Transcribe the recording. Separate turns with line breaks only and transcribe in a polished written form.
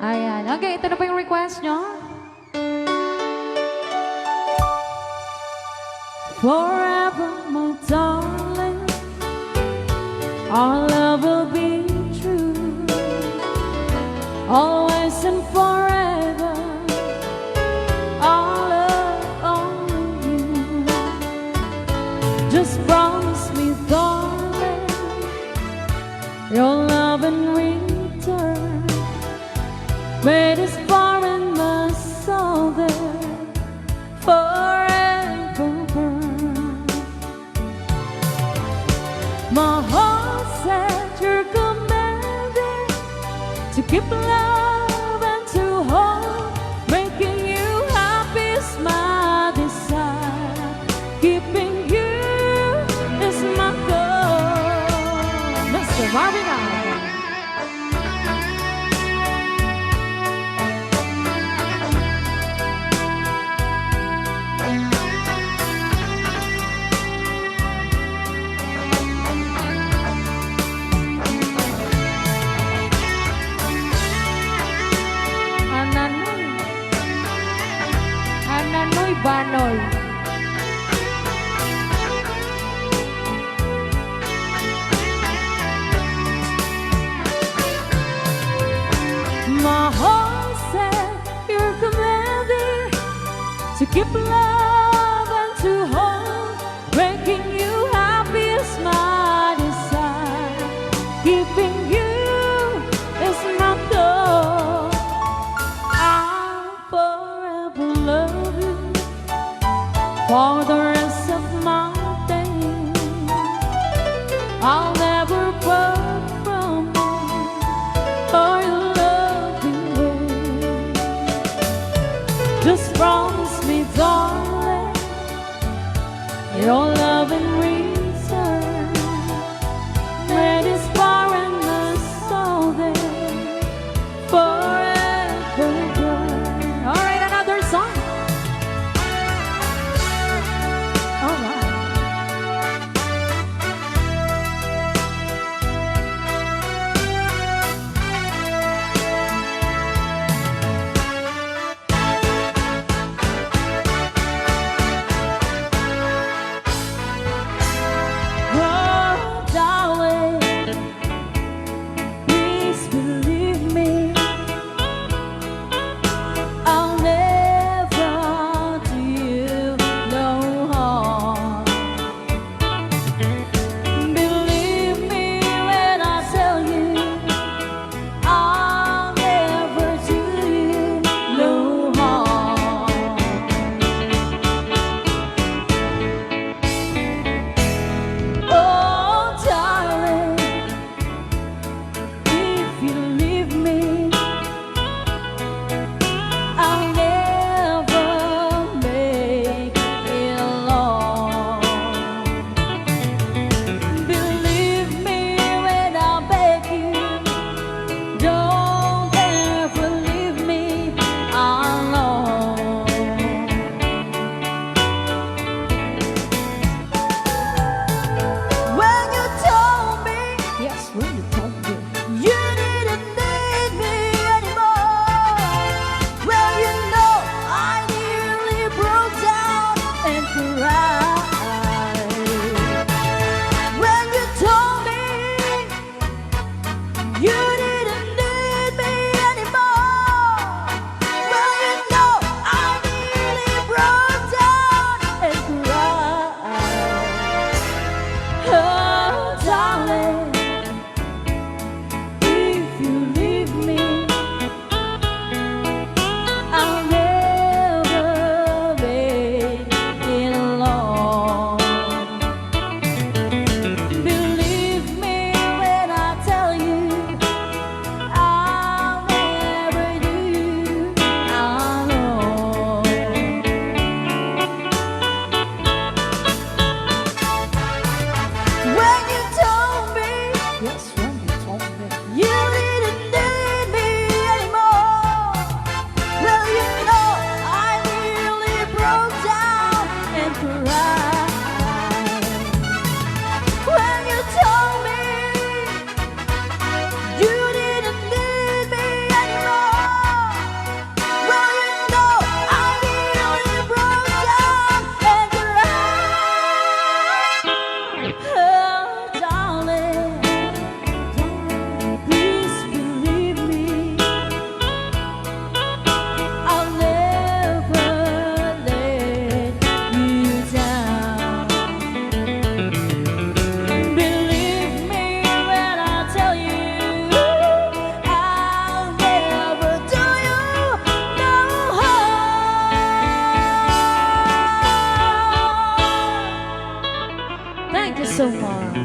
Ayan. Okay, ito na po yung request nyo. Forever, my darling, our love will be true. Always and forever, our love only you. Just promise me, darling, your love in return. Made us far in my soul there forever burn. My heart said you're commanded to keep love and to hold. Making you happy is my desire. Keeping you is my goal. Mr. Marvin Agne. Banoy. My heart said you're commanded to keep love and to hold. Making you happy is my desire. Keeping you is my goal. I'll forever love you for the rest of my days. I'll never part from you or your loving ways. Just promise me, darling, your love in return. Made is far in the soul there forever burn. All right, another song. so much.